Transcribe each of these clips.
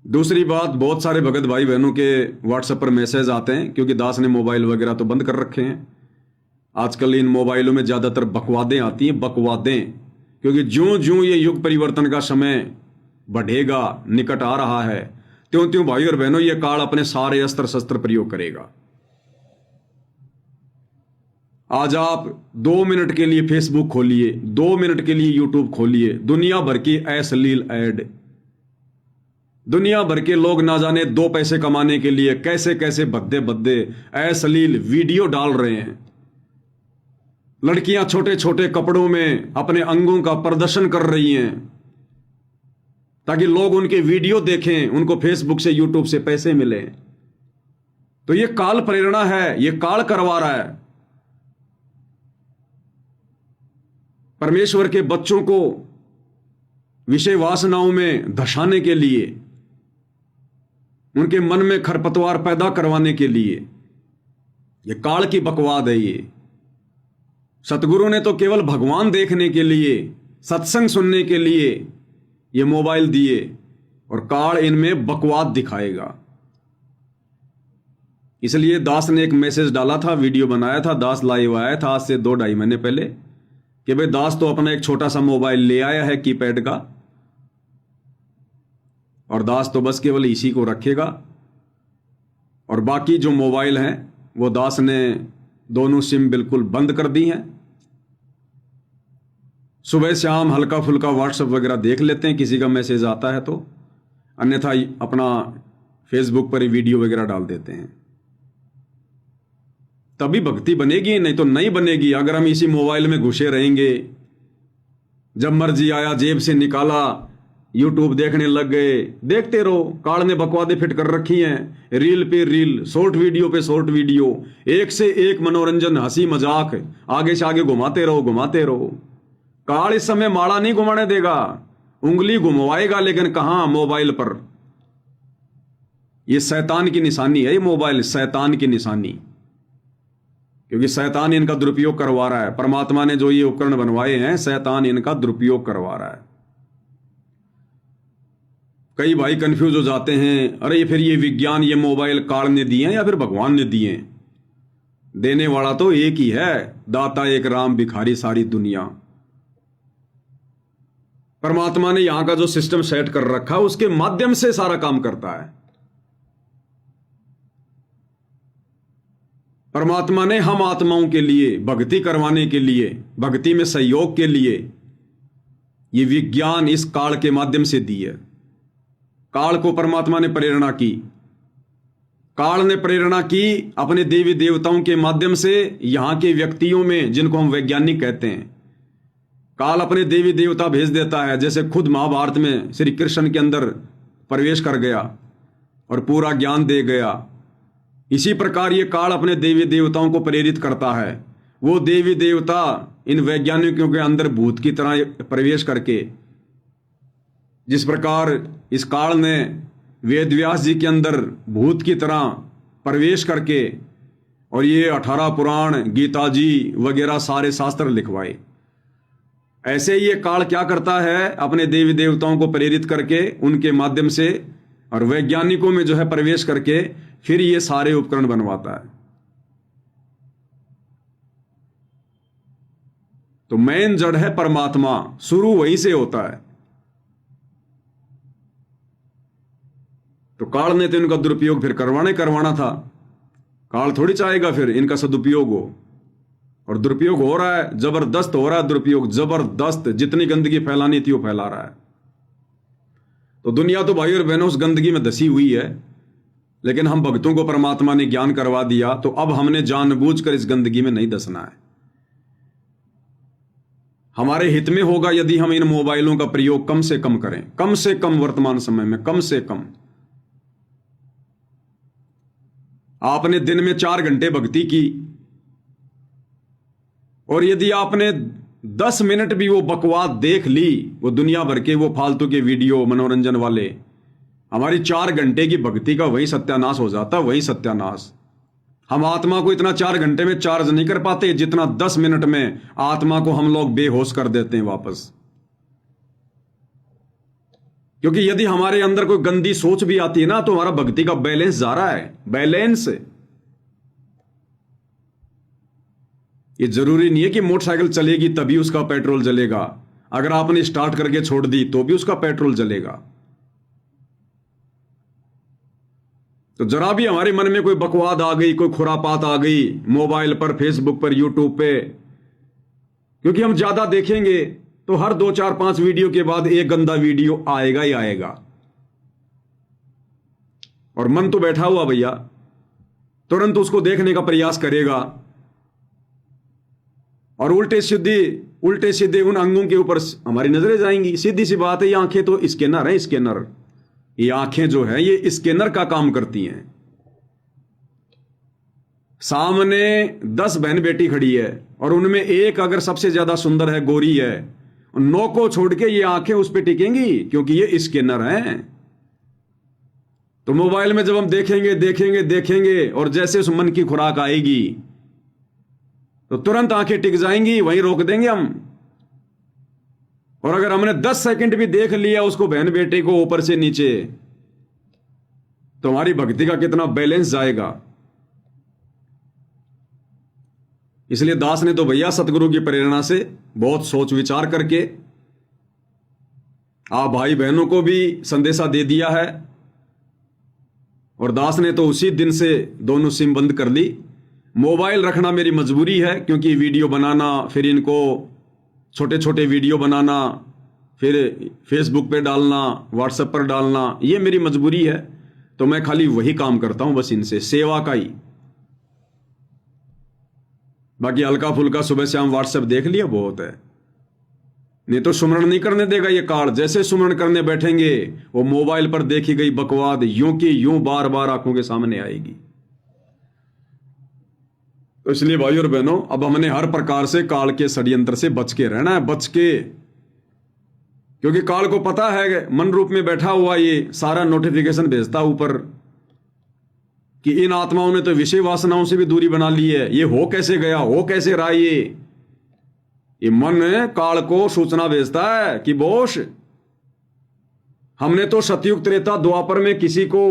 दूसरी बात, बहुत सारे भगत भाई बहनों के व्हाट्सएप पर मैसेज आते हैं, क्योंकि दास ने मोबाइल वगैरह तो बंद कर रखे हैं। आजकल इन मोबाइलों में ज़्यादातर बकवादें आती हैं, बकवादें, क्योंकि ज्यों ज्यों ये युग परिवर्तन का समय बढ़ेगा, निकट आ रहा है, त्यों त्यों भाई और बहनों ये काल अपने सारे अस्त्र शस्त्र प्रयोग करेगा। आज आप 2 मिनट के लिए फेसबुक खोलिए, 2 मिनट के लिए यूट्यूब खोलिए, दुनिया भर की अश्लील ऐड, दुनिया भर के लोग ना जाने 2 पैसे कमाने के लिए कैसे कैसे भद्दे भद्दे अश्लील वीडियो डाल रहे हैं। लड़कियां छोटे छोटे कपड़ों में अपने अंगों का प्रदर्शन कर रही हैं ताकि लोग उनके वीडियो देखें, उनको फेसबुक से यूट्यूब से पैसे मिले। तो ये काल प्रेरणा है, ये काल करवा रहा है। परमेश्वर के बच्चों को विषय वासनाओं में धसाने के लिए, उनके मन में खरपतवार पैदा करवाने के लिए ये काल की बकवाद है। ये सतगुरु ने तो केवल भगवान देखने के लिए, सत्संग सुनने के लिए ये मोबाइल दिए, और काल इनमें बकवाद दिखाएगा। इसलिए दास ने एक मैसेज डाला था, वीडियो बनाया था, दास लाइव आया था आज से 2-2.5 महीने पहले, कि भाई दास तो अपना एक छोटा सा मोबाइल ले आया है कीपैड का, और दास तो बस केवल इसी को रखेगा, और बाकी जो मोबाइल हैं वो दास ने दोनों सिम बिल्कुल बंद कर दी हैं। सुबह शाम हल्का फुल्का व्हाट्सएप वगैरह देख लेते हैं, किसी का मैसेज आता है तो, अन्यथा अपना फेसबुक पर ही वीडियो वगैरह डाल देते हैं। तभी भक्ति बनेगी, नहीं तो नहीं बनेगी। अगर हम इसी मोबाइल में घुसे रहेंगे, जब मर्जी आया जेब से निकाला, यूट्यूब देखने लग गए, देखते रहो। काल ने बकवादे फिट कर रखी हैं, रील पे रील, शॉर्ट वीडियो पे शॉर्ट वीडियो, एक से एक मनोरंजन, हंसी मजाक, आगे से आगे घुमाते रहो घुमाते रहो। काल इस समय माड़ा नहीं घुमाने देगा, उंगली घुमवाएगा, लेकिन कहां? मोबाइल पर। यह शैतान की निशानी है, ये मोबाइल शैतान की निशानी, क्योंकि शैतान इनका दुरुपयोग करवा रहा है। परमात्मा ने जो ये उपकरण बनवाए हैं, शैतान इनका दुरुपयोग करवा रहा है। कई भाई कंफ्यूज हो जाते हैं, अरे फिर ये विज्ञान, ये मोबाइल काल ने दिए हैं या फिर भगवान ने दिए हैं? देने वाला तो एक ही है, दाता एक राम, भिखारी सारी दुनिया। परमात्मा ने यहां का जो सिस्टम सेट कर रखा, उसके माध्यम से सारा काम करता है। परमात्मा ने हम आत्माओं के लिए, भक्ति करवाने के लिए, भक्ति में सहयोग के लिए ये विज्ञान इस काल के माध्यम से दी है। काल को परमात्मा ने प्रेरणा की, काल ने प्रेरणा की अपने देवी देवताओं के माध्यम से यहां के व्यक्तियों में, जिनको हम वैज्ञानिक कहते हैं। काल अपने देवी देवता भेज देता है, जैसे खुद महाभारत में श्री कृष्ण के अंदर प्रवेश कर गया और पूरा ज्ञान दे गया। इसी प्रकार ये काल अपने देवी देवताओं को प्रेरित करता है। वो देवी देवता इन वैज्ञानिकों के अंदर भूत की तरह प्रवेश करके, जिस प्रकार इस काल ने वेद व्यास जी के अंदर भूत की तरह प्रवेश करके और ये 18 पुराण, गीता जी वगैरह सारे शास्त्र लिखवाए, ऐसे ही ये काल क्या करता है, अपने देवी देवताओं को प्रेरित करके उनके माध्यम से और वैज्ञानिकों में जो है प्रवेश करके फिर ये सारे उपकरण बनवाता है। तो मेन जड़ है परमात्मा, शुरू वहीं से होता है। तो काल ने तो इनका दुरुपयोग फिर करवाना था। काल थोड़ी चाहेगा फिर इनका सदुपयोग हो, और दुरुपयोग हो रहा है, जबरदस्त हो रहा है दुरुपयोग, जबरदस्त। जितनी गंदगी फैलानी थी वो फैला रहा है। तो दुनिया तो भाई और बहनों उस गंदगी में धसी हुई है, लेकिन हम भक्तों को परमात्मा ने ज्ञान करवा दिया, तो अब हमने जानबूझकर इस गंदगी में नहीं धसना है। हमारे हित में होगा यदि हम इन मोबाइलों का प्रयोग कम से कम करें, कम से कम, वर्तमान समय में कम से कम। आपने दिन में 4 घंटे भक्ति की, और यदि आपने 10 मिनट भी वो बकवाद देख ली, वो दुनिया भर के वो फालतू के वीडियो मनोरंजन वाले, हमारी 4 घंटे की भक्ति का वही सत्यानाश हो जाता, वही सत्यानाश। हम आत्मा को इतना 4 घंटे में चार्ज नहीं कर पाते जितना 10 मिनट में आत्मा को हम लोग बेहोश कर देते हैं वापस। क्योंकि यदि हमारे अंदर कोई गंदी सोच भी आती है ना, तो हमारा भक्ति का बैलेंस जा रहा है। बैलेंस, ये जरूरी नहीं है कि मोटरसाइकिल चलेगी तभी उसका पेट्रोल जलेगा। अगर आपने स्टार्ट करके छोड़ दी तो भी उसका पेट्रोल जलेगा। तो जरा भी हमारे मन में कोई बकवाद आ गई, कोई खुरापात आ गई, मोबाइल पर, फेसबुक पर, यूट्यूब पे, क्योंकि हम ज्यादा देखेंगे तो हर 2 4 5 वीडियो के बाद एक गंदा वीडियो आएगा ही आएगा। और मन तो बैठा हुआ भैया, तुरंत उसको देखने का प्रयास करेगा और उल्टे सीधे उन अंगों के ऊपर हमारी नजरें जाएंगी। सीधी सी बात है, ये आंखें तो स्कैनर है, स्कैनर। ये आंखें जो है ये स्कैनर का काम करती हैं। सामने 10 बहन बेटी खड़ी है और उनमें एक अगर सबसे ज्यादा सुंदर है, गोरी है, 9 को छोड़ के ये आंखें उस पर टिकेंगी, क्योंकि ये स्कैनर हैं। तो मोबाइल में जब हम देखेंगे और जैसे उस मन की खुराक आएगी तो तुरंत आंखें टिक जाएंगी, वहीं रोक देंगे हम। और अगर हमने 10 सेकंड भी देख लिया उसको, बहन बेटे को, ऊपर से नीचे, तो हमारी भक्ति का कितना बैलेंस जाएगा। इसलिए दास ने तो भैया सतगुरु की प्रेरणा से बहुत सोच विचार करके आप भाई बहनों को भी संदेशा दे दिया है। और दास ने तो उसी दिन से दोनों सिम बंद कर ली। मोबाइल रखना मेरी मजबूरी है, क्योंकि वीडियो बनाना, फिर इनको छोटे छोटे वीडियो बनाना, फिर फेसबुक पे डालना, व्हाट्सएप पर डालना, ये मेरी मजबूरी है। तो मैं खाली वही काम करता हूं, बस इनसे सेवा का ही। बाकी हल्का फुल्का सुबह शाम व्हाट्सएप देख लिया बहुत है, नहीं तो सुमरण नहीं करने देगा ये कार्ड। जैसे सुमरण करने बैठेंगे वो मोबाइल पर देखी गई बकवाद यूं की यूं बार बार आंखों के सामने आएगी। तो इसलिए भाई और बहनों, अब हमने हर प्रकार से काल के षड्यंत्र से बच के रहना है, बच के। क्योंकि काल को पता है मन रूप में बैठा हुआ ये सारा नोटिफिकेशन भेजता ऊपर कि इन आत्माओं ने तो विषय वासनाओं से भी दूरी बना ली है, ये हो कैसे गया, हो कैसे रहा। ये मन काल को सूचना भेजता है कि बोश, हमने तो सतयुग त्रेता द्वापर में किसी को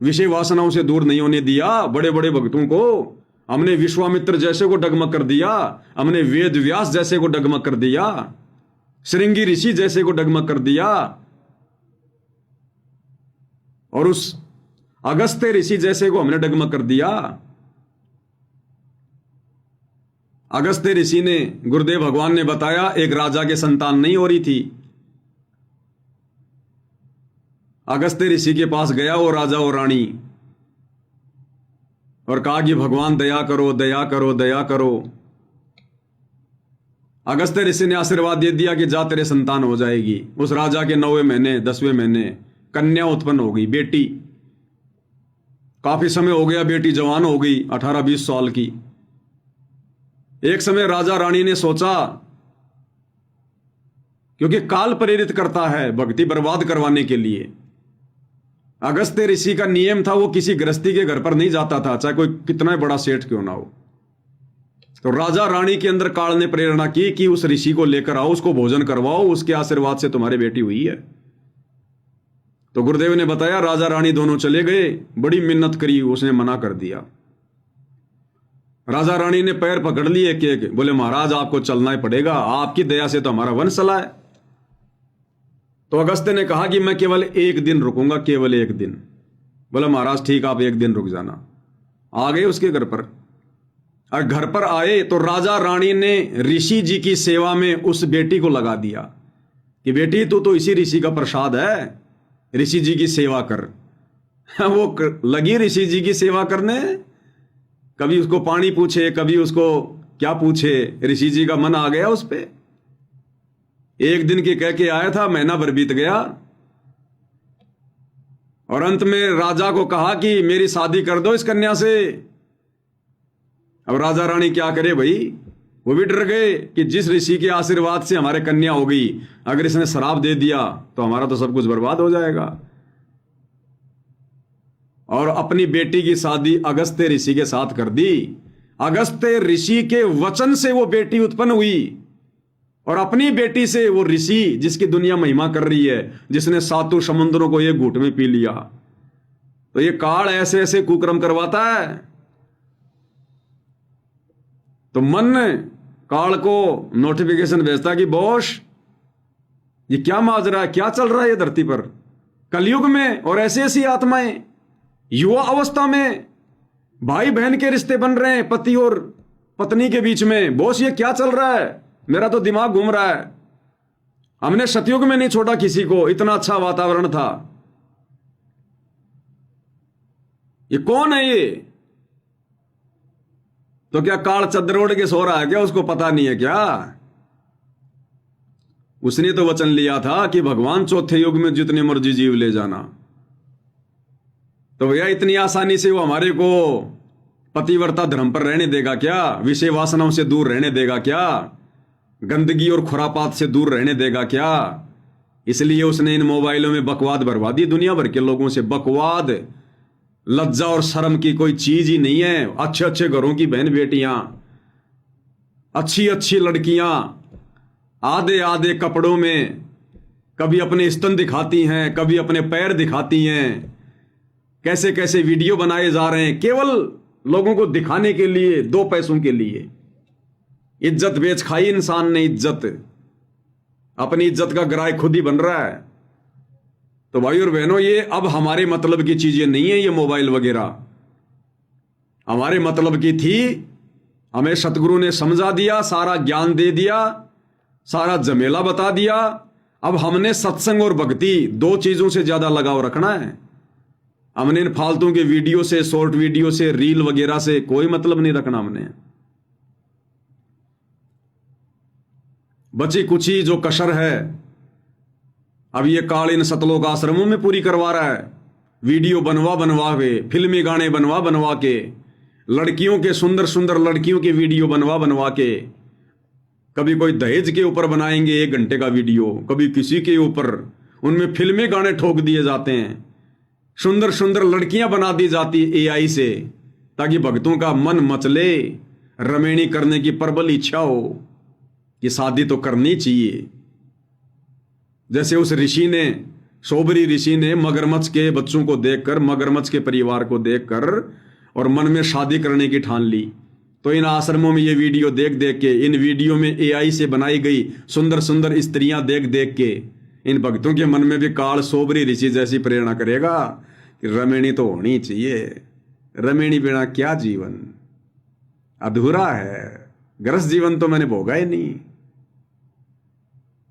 विषय वासनाओं से दूर नहीं होने दिया। बड़े बड़े भक्तों को हमने विश्वामित्र जैसे को डगमग कर दिया, हमने वेद व्यास जैसे को डगमग कर दिया, श्रृंगी ऋषि जैसे को डगमग कर दिया, और उस अगस्त्य ऋषि जैसे को हमने डगमग कर दिया। अगस्त्य ऋषि ने, गुरुदेव भगवान ने बताया, एक राजा के संतान नहीं हो रही थी। अगस्त्य ऋषि के पास गया वो राजा और रानी और कहा कि भगवान दया करो, दया करो, दया करो। अगस्त्य ऋषि ने आशीर्वाद दे दिया कि जा तेरे संतान हो जाएगी। उस राजा के 9वें महीने 10वें महीने कन्या उत्पन्न हो गई, बेटी। काफी समय हो गया, बेटी जवान हो गई, 18-20 साल की। एक समय राजा रानी ने सोचा, क्योंकि काल प्रेरित करता है भक्ति बर्बाद करवाने के लिए। अगस्त्य ऋषि का नियम था, वो किसी गृहस्थी के घर पर नहीं जाता था, चाहे कोई कितना बड़ा सेठ क्यों ना हो। तो राजा रानी के अंदर काल ने प्रेरणा की कि उस ऋषि को लेकर आओ, उसको भोजन करवाओ, उसके आशीर्वाद से तुम्हारी बेटी हुई है। तो गुरुदेव ने बताया, राजा रानी दोनों चले गए, बड़ी मिन्नत करी, उसने मना कर दिया। राजा रानी ने पैर पकड़ लिए एक एक, बोले महाराज आपको चलना ही पड़ेगा, आपकी दया से तो हमारा वंश चला है। तो अगस्त्य ने कहा कि मैं केवल 1 दिन रुकूंगा, केवल 1 दिन। बोला महाराज ठीक, आप 1 दिन रुक जाना। आ गए उसके घर पर। और घर पर आए तो राजा रानी ने ऋषि जी की सेवा में उस बेटी को लगा दिया कि बेटी तू तो इसी ऋषि का प्रसाद है, ऋषि जी की सेवा कर। वो लगी ऋषि जी की सेवा करने, कभी उसको पानी पूछे, कभी उसको क्या पूछे। ऋषि जी का मन आ गया उस पे। 1 दिन के कह के आया था, महीना भर बीत गया। और अंत में राजा को कहा कि मेरी शादी कर दो इस कन्या से। अब राजा रानी क्या करे भाई, वो भी डर गए कि जिस ऋषि के आशीर्वाद से हमारे कन्या हो गई, अगर इसने शराब दे दिया तो हमारा तो सब कुछ बर्बाद हो जाएगा। और अपनी बेटी की शादी अगस्त्य ऋषि के साथ कर दी। अगस्त्य ऋषि के वचन से वो बेटी उत्पन्न हुई और अपनी बेटी से वो ऋषि जिसकी दुनिया महिमा कर रही है, जिसने सातों समुद्रों को एक घूंट में पी लिया। तो ये काल ऐसे ऐसे कुकर्म करवाता है। तो मन काल को नोटिफिकेशन भेजता कि बॉस ये क्या माजरा है, क्या चल रहा है ये धरती पर कलयुग में, और ऐसी ऐसी आत्माएं युवा अवस्था में भाई बहन के रिश्ते बन रहे हैं पति और पत्नी के बीच में। बॉस ये क्या चल रहा है, मेरा तो दिमाग घूम रहा है। हमने सतयुग में नहीं छोड़ा किसी को, इतना अच्छा वातावरण था। ये कौन है ये? तो क्या काल चद्दर ओढ़ के सो रहा है क्या? उसको पता नहीं है क्या? उसने तो वचन लिया था कि भगवान चौथे युग में जितने मर्जी जीव ले जाना। तो भैया इतनी आसानी से वो हमारे को पतिव्रता धर्म पर रहने देगा क्या? विषय वासनाओं से दूर रहने देगा क्या? गंदगी और खुरापात से दूर रहने देगा क्या? इसलिए उसने इन मोबाइलों में बकवाद भरवा दी दुनिया भर के लोगों से। बकवाद, लज्जा और शर्म की कोई चीज ही नहीं है। अच्छे अच्छे घरों की बहन बेटियां, अच्छी अच्छी लड़कियां आधे आधे कपड़ों में कभी अपने स्तन दिखाती हैं, कभी अपने पैर दिखाती हैं। कैसे कैसे वीडियो बनाए जा रहे हैं केवल लोगों को दिखाने के लिए, दो पैसों के लिए। इज्जत बेच खाई इंसान ने, इज्जत, अपनी इज्जत का ग्राहक खुद ही बन रहा है। तो भाई और बहनों, ये अब हमारे मतलब की चीजें नहीं है ये मोबाइल वगैरह। हमारे मतलब की थी, हमें सतगुरु ने समझा दिया, सारा ज्ञान दे दिया, सारा जमेला बता दिया। अब हमने सत्संग और भक्ति दो चीजों से ज्यादा लगाव रखना है। हमने इन फालतू के वीडियो से, शॉर्ट वीडियो से, रील वगैरह से कोई मतलब नहीं रखना हमने। बची कुची जो कसर है अब ये काल इन सतलोक आश्रमों में पूरी करवा रहा है। वीडियो बनवा बनवा के, फिल्मी गाने बनवा बनवा के, लड़कियों के सुंदर सुंदर लड़कियों के वीडियो बनवा बनवा के, कभी कोई दहेज के ऊपर बनाएंगे 1 घंटे का वीडियो, कभी किसी के ऊपर, उनमें फिल्मी गाने ठोक दिए जाते हैं। सुंदर सुंदर लड़कियां बना दी जाती एआई से, ताकि भक्तों का मन मचले, रमेणी करने की प्रबल इच्छा हो कि शादी तो करनी चाहिए। जैसे उस ऋषि ने, सोबरी ऋषि ने मगरमच्छ के बच्चों को देखकर, मगरमच्छ के परिवार को देखकर और मन में शादी करने की ठान ली। तो इन आश्रमों में ये वीडियो देख देख के, इन वीडियो में एआई से बनाई गई सुंदर सुंदर स्त्रियां देख देख के इन भक्तों के मन में भी काल सोबरी ऋषि जैसी प्रेरणा करेगा कि रमेणी तो होनी चाहिए। रमेणी बिना क्या जीवन, अधूरा है, ग्रस जीवन तो मैंने भोगा ही नहीं।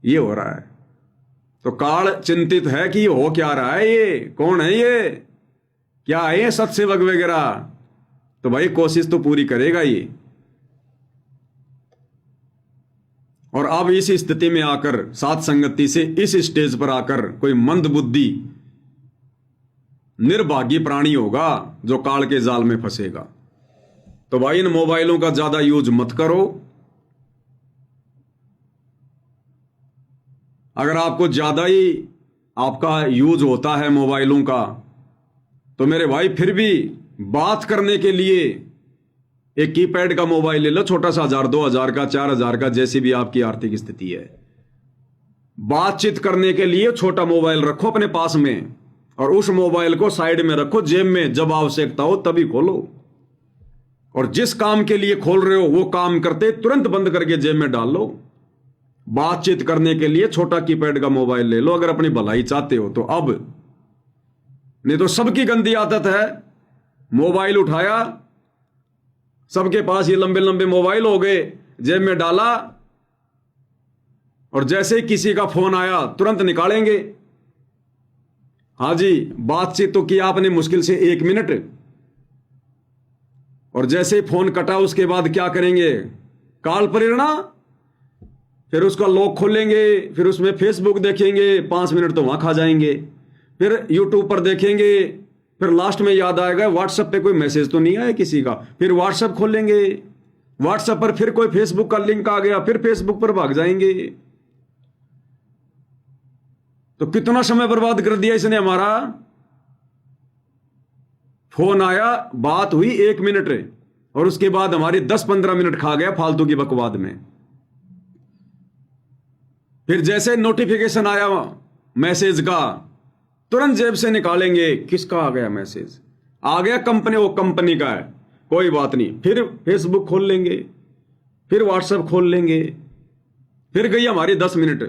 ये हो रहा है। तो काल चिंतित है कि ये हो क्या रहा है, ये कौन है, ये क्या है, ये सत्सेवक वगैरह। तो भाई कोशिश तो पूरी करेगा ये। और अब इस स्थिति में आकर, साथ संगति से इस स्टेज पर आकर कोई मंद बुद्धि निर्भागी प्राणी होगा जो काल के जाल में फंसेगा। तो भाई इन मोबाइलों का ज्यादा यूज मत करो। अगर आपको ज्यादा ही आपका यूज होता है मोबाइलों का, तो मेरे भाई फिर भी बात करने के लिए एक कीपैड का मोबाइल ले लो, छोटा सा, 1000, 2000 का, 4000 का, जैसी भी आपकी आर्थिक स्थिति है। बातचीत करने के लिए छोटा मोबाइल रखो अपने पास में, और उस मोबाइल को साइड में रखो, जेब में, जब आवश्यकता हो तभी खोलो। और जिस काम के लिए खोल रहे हो वो काम करते तुरंत बंद करके जेब में डाल लो। बातचीत करने के लिए छोटा कीपैड का मोबाइल ले लो अगर अपनी भलाई चाहते हो तो। अब नहीं तो सबकी गंदी आदत है, मोबाइल उठाया, सबके पास ये लंबे लंबे मोबाइल हो गए, जेब में डाला, और जैसे ही किसी का फोन आया तुरंत निकालेंगे। हाँ जी, बातचीत तो की आपने मुश्किल से 1 मिनट, और जैसे ही फोन कटा उसके बाद क्या करेंगे, काल प्रेरणा, फिर उसका लॉक खोलेंगे, फिर उसमें फेसबुक देखेंगे, 5 मिनट तो वहां खा जाएंगे, फिर यूट्यूब पर देखेंगे, फिर लास्ट में याद आएगा व्हाट्सएप पे कोई मैसेज तो नहीं आया किसी का, फिर व्हाट्सएप खोलेंगे, व्हाट्सएप पर फिर कोई फेसबुक का लिंक आ गया, फिर फेसबुक पर भाग जाएंगे। तो कितना समय बर्बाद कर दिया इसने हमारा। फोन आया, बात हुई 1 मिनट, और उसके बाद हमारी 10-15 मिनट खा गया फालतू की बकवाद में। फिर जैसे नोटिफिकेशन आया मैसेज का, तुरंत जेब से निकालेंगे, किसका आ गया मैसेज, आ गया कंपनी, वो कंपनी का है, कोई बात नहीं। फिर फेसबुक खोल लेंगे, फिर व्हाट्सएप खोल लेंगे, फिर गई हमारी 10 मिनट।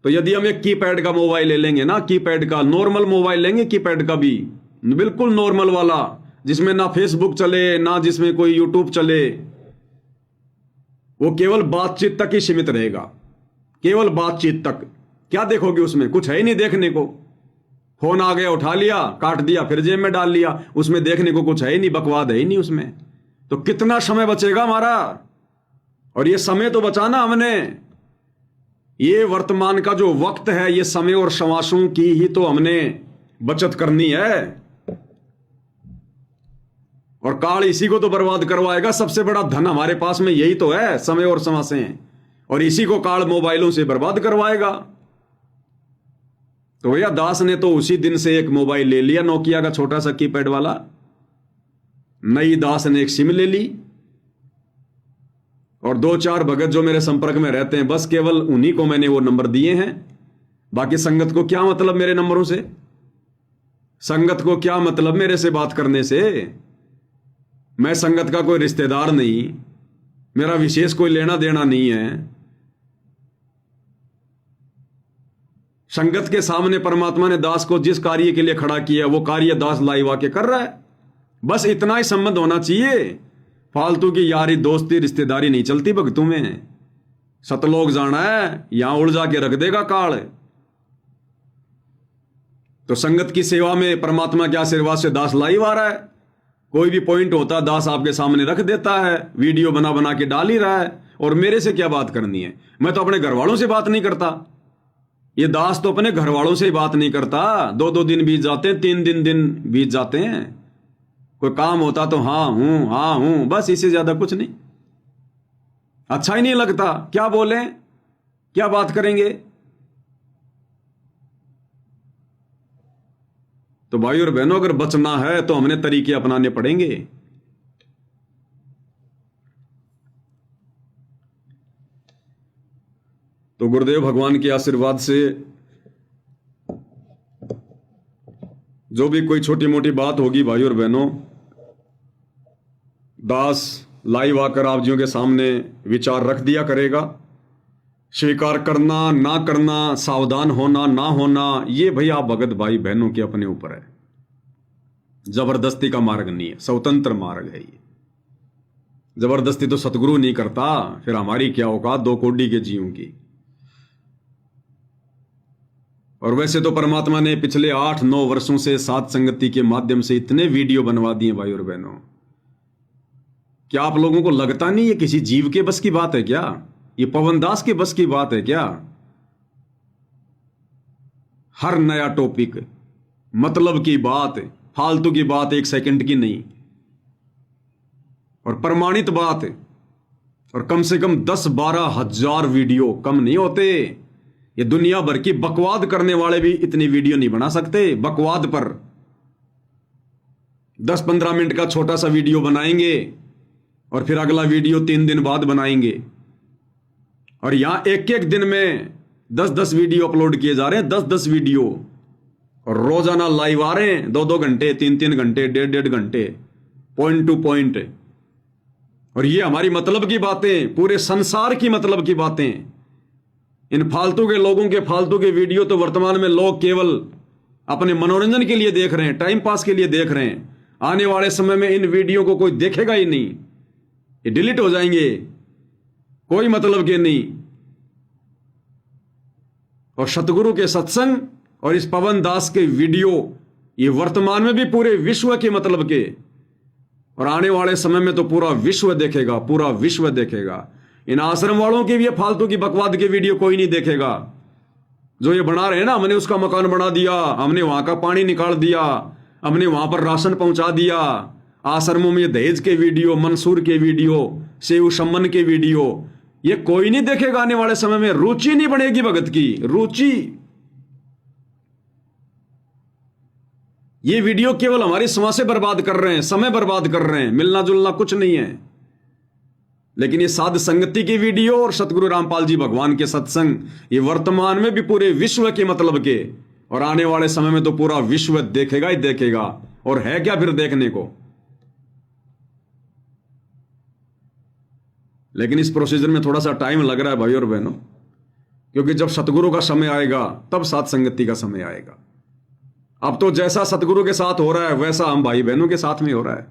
तो यदि हम एक कीपैड का मोबाइल ले लेंगे ना, कीपैड का नॉर्मल मोबाइल लेंगे, कीपैड का भी बिल्कुल नॉर्मल वाला, जिसमें ना फेसबुक चले ना जिसमें कोई यूट्यूब चले, वो केवल बातचीत तक ही सीमित रहेगा, केवल बातचीत तक। क्या देखोगे उसमें, कुछ है ही नहीं देखने को। फोन आ गया, उठा लिया, काट दिया, फिर जेब में डाल लिया, उसमें देखने को कुछ है ही नहीं, बकवाद है ही नहीं उसमें। तो कितना समय बचेगा हमारा। और ये समय तो बचाना हमने, ये वर्तमान का जो वक्त है, ये समय और शवासों की ही तो हमने बचत करनी है। और काल इसी को तो बर्बाद करवाएगा। सबसे बड़ा धन हमारे पास में यही तो है, समय और समासें, और इसी को काल मोबाइलों से बर्बाद करवाएगा। तो भैया दास ने तो उसी दिन से एक मोबाइल ले लिया, नोकिया का छोटा सा कीपैड वाला। नई दास ने एक सिम ले ली, और 2-4 भगत जो मेरे संपर्क में रहते हैं, बस केवल उन्हीं को मैंने वो नंबर दिए हैं। बाकी संगत को क्या मतलब मेरे नंबरों से, संगत को क्या मतलब मेरे से बात करने से। मैं संगत का कोई रिश्तेदार नहीं, मेरा विशेष कोई लेना देना नहीं है। संगत के सामने परमात्मा ने दास को जिस कार्य के लिए खड़ा किया, वो कार्य दास लाइव आके कर रहा है। बस इतना ही संबंध होना चाहिए। फालतू की यारी दोस्ती रिश्तेदारी नहीं चलती भक्तों में। सतलोक जाना है, यहां उलझा के रख देगा काल। तो संगत की सेवा में परमात्मा के आशीर्वाद से दास लाइव आ रहा है। कोई भी पॉइंट होता दास आपके सामने रख देता है, वीडियो बना बना के डाल ही रहा है। और मेरे से क्या बात करनी है, मैं तो अपने घर वालों से बात नहीं करता। ये दास तो अपने घर वालों से ही बात नहीं करता। 2-2 दिन बीत जाते हैं, 3 दिन बीत जाते हैं। कोई काम होता तो हाँ हूं, बस इससे ज्यादा कुछ नहीं। अच्छा ही नहीं लगता, क्या बोले, क्या बात करेंगे। तो भाई और बहनों, अगर बचना है तो हमने तरीके अपनाने पड़ेंगे। तो गुरुदेव भगवान के आशीर्वाद से जो भी कोई छोटी मोटी बात होगी भाई और बहनों, दास लाइव आकर आप जियों के सामने विचार रख दिया करेगा। स्वीकार करना ना करना, सावधान होना ना होना, ये भैया भगत भाई बहनों के अपने ऊपर है। जबरदस्ती का मार्ग नहीं है, स्वतंत्र मार्ग है ये। जबरदस्ती तो सतगुरु नहीं करता, फिर हमारी क्या औकात 2 कौड़ी के जीवों की। और वैसे तो परमात्मा ने पिछले 8-9 वर्षों से सात संगति के माध्यम से इतने वीडियो बनवा दिए भाई और बहनों। क्या आप लोगों को लगता नहीं ये किसी जीव के बस की बात है क्या? ये पवनदास के बस की बात है क्या? हर नया टॉपिक, मतलब की बात, फालतू की बात, 1 सेकंड की नहीं, और प्रमाणित बात, और कम से कम 10-12 हजार वीडियो कम नहीं होते। ये दुनिया भर की बकवाद करने वाले भी इतनी वीडियो नहीं बना सकते। बकवाद पर 10-15 मिनट का छोटा सा वीडियो बनाएंगे, और फिर अगला वीडियो 3 दिन बाद बनाएंगे। और यहां एक दिन में 10-10 वीडियो अपलोड किए जा रहे हैं, 10-10 वीडियो, और रोजाना लाइव आ रहे हैं, 2-2 घंटे, 3-3 घंटे, 1.5-1.5 घंटे, पॉइंट टू पॉइंट। और ये हमारी मतलब की बातें, पूरे संसार की मतलब की बातें। इन फालतू के लोगों के फालतू के वीडियो तो वर्तमान में लोग केवल अपने मनोरंजन के लिए देख रहे हैं, टाइम पास के लिए देख रहे हैं। आने वाले समय में इन वीडियो को कोई देखेगा ही नहीं, ये डिलीट हो जाएंगे, कोई मतलब के नहीं। और सतगुरु के सत्संग और इस पवन दास के वीडियो ये वर्तमान में भी पूरे विश्व के मतलब के, और आने वाले समय में तो पूरा विश्व देखेगा, पूरा विश्व देखेगा। इन आश्रम वालों की भी ये फालतू की बकवाद के वीडियो कोई नहीं देखेगा। जो ये बना रहे हैं ना, हमने उसका मकान बना दिया, हमने वहां का पानी निकाल दिया, हमने वहां पर राशन पहुंचा दिया, आश्रमों में दहेज के वीडियो, मंसूर के वीडियो, सेव सम्मन के वीडियो, ये कोई नहीं देखेगा। आने वाले समय में रुचि नहीं बढ़ेगी भगत की, रुचि। ये वीडियो केवल हमारी समाज से बर्बाद कर रहे हैं, समय बर्बाद कर रहे हैं, मिलना जुलना कुछ नहीं है। लेकिन ये साध संगति की वीडियो और सतगुरु रामपाल जी भगवान के सत्संग, ये वर्तमान में भी पूरे विश्व के मतलब के, और आने वाले समय में तो पूरा विश्व देखेगा ही देखेगा। और है क्या फिर देखने को? लेकिन इस प्रोसीजर में थोड़ा सा टाइम लग रहा है भाई और बहनों, क्योंकि जब सतगुरु का समय आएगा तब साध संगति का समय आएगा। अब तो जैसा सतगुरु के साथ हो रहा है वैसा हम भाई बहनों के साथ में हो रहा है।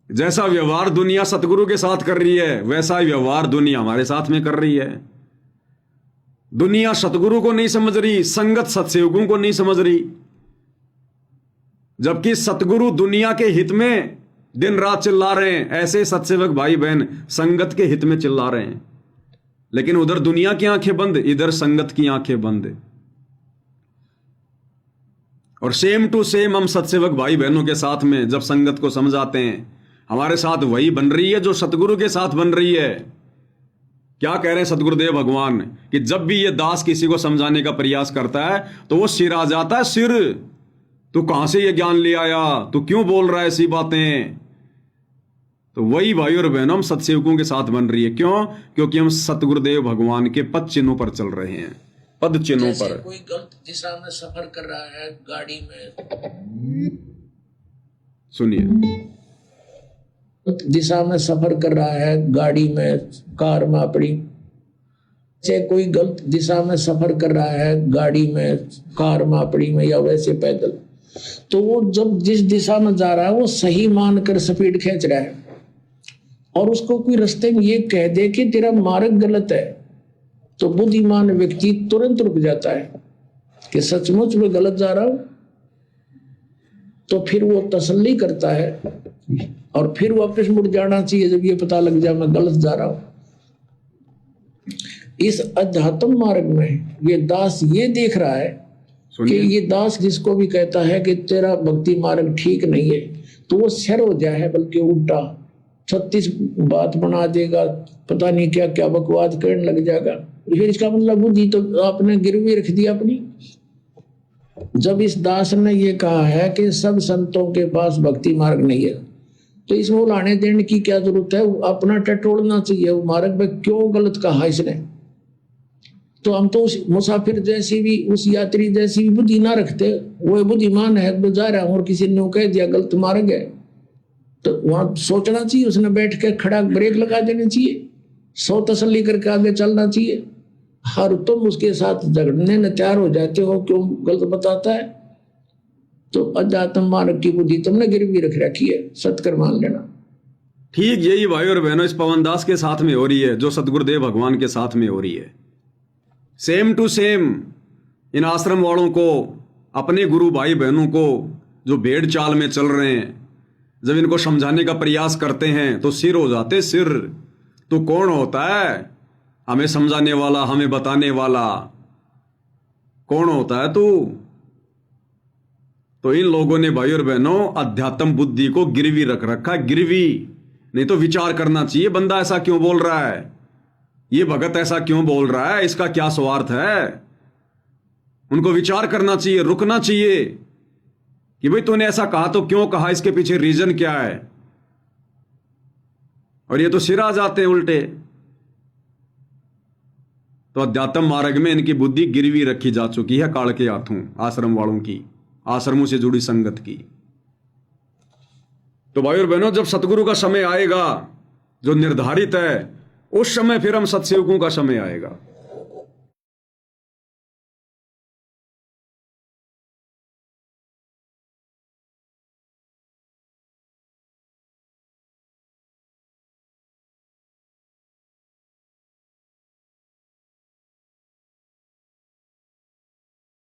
जैसा व्यवहार दुनिया सतगुरु के साथ कर रही है वैसा ही व्यवहार दुनिया हमारे साथ में कर रही है। दुनिया सतगुरु को नहीं समझ रही, संगत सत्सेवकों को नहीं समझ रही, जबकि सतगुरु दुनिया के हित में दिन रात चिल्ला रहे हैं। ऐसे सत्सेवक भाई बहन संगत के हित में चिल्ला रहे हैं, लेकिन उधर दुनिया की आंखें बंद, इधर संगत की आंखें बंद। और सेम टू सेम हम सत्सेवक भाई बहनों के साथ में जब संगत को समझाते हैं, हमारे साथ वही बन रही है जो सतगुरु के साथ बन रही है। क्या कह रहे हैं सतगुरुदेव भगवान कि जब भी ये दास किसी को समझाने का प्रयास करता है तो वो सिर आ जाता है। सिर, तू कहां से ये ज्ञान ले आया, तू क्यों बोल रहा है ऐसी बातें? तो वही भाई और बहनों हम सत्सेवकों के साथ बन रही है। क्यों? क्योंकि हम सतगुरुदेव भगवान के पद चिन्हों पर चल रहे हैं, पद चिन्हों पर। कोई गलत दिशा में सफर कर रहा है गाड़ी में, सुनिए, दिशा में सफर कर रहा है गाड़ी में, कार में अपनी, से कोई गलत दिशा में सफर कर रहा है गाड़ी में, कार में अपनी में, या वैसे पैदल, तो वो जब जिस दिशा में जा रहा है वो सही मानकर स्पीड खींच रहा है, और उसको कोई रास्ते में ये कह दे कि तेरा मार्ग गलत है, तो बुद्धिमान व्यक्ति तुरंत रुक जाता है कि सचमुच में गलत जा रहा हूं। तो फिर वो तसल्ली करता है और फिर वापस मुड़ जाना चाहिए जब ये पता लग जाए मैं गलत जा रहा हूं। इस अध्यात्म मार्ग में ये दास ये देख रहा है कि ये दास जिसको भी कहता है कि तेरा भक्ति मार्ग ठीक नहीं है, तो वो शर हो जाए है, बल्कि उल्टा 36 बात बना देगा, पता नहीं क्या क्या बकवाद करने लग जाएगा। फिर इसका मतलब बुद्धि तो आपने गिरवी रख दी अपनी। जब इस दास ने ये कहा है कि सब संतों के पास भक्ति मार्ग नहीं है, तो इसमें लाने देने की क्या जरूरत है? अपना टटोलना चाहिए, वो मार्ग में क्यों गलत कहा इसने। तो हम तो उस मुसाफिर जैसी भी, उस यात्री जैसी भी बुद्धि ना रखते। वो बुद्धिमान है, जा रहा हूं और किसी ने कह दिया गलत मार्ग है, तो वहां सोचना चाहिए, उसने बैठ के खड़ा ब्रेक लगा देनी चाहिए, 100 तसल्ली करके आगे चलना चाहिए। हर तुम उसके साथ झगड़ने न तैयार हो जाते हो, क्यों गलत बताता है। तो अध्यात्म मार्ग की बुद्धि तुमने गिरवी रख रखी है, सत्कर मान लेना। ठीक यही भाई और बहनों इस पवन दास के साथ में हो रही है, जो सतगुरुदेव भगवान के साथ में हो रही है। सेम टू सेम इन आश्रम वालों को, अपने गुरु भाई बहनों को जो भेड़ चाल में चल रहे हैं, जब इनको समझाने का प्रयास करते हैं तो सिर हो जाते सिर। तो कौन होता है हमें समझाने वाला, हमें बताने वाला? कौन होता है तू? तो इन लोगों ने भाई और बहनों अध्यात्म बुद्धि को गिरवी रख रखा। गिरवी नहीं तो विचार करना चाहिए, बंदा ऐसा क्यों बोल रहा है, ये भगत ऐसा क्यों बोल रहा है, इसका क्या स्वार्थ है। उनको विचार करना चाहिए, रुकना चाहिए कि भाई तूने ऐसा कहा तो क्यों कहा, इसके पीछे रीजन क्या है। और ये तो सिर आ जाते हैं उल्टे। तो अध्यात्म मार्ग में इनकी बुद्धि गिरवी रखी जा चुकी है काल के हाथों, आश्रम वालों की, आश्रमों से जुड़ी संगत की। तो भाई और बहनों जब सतगुरु का समय आएगा जो निर्धारित है, उस समय फिर हम सत्सेवकों का समय आएगा।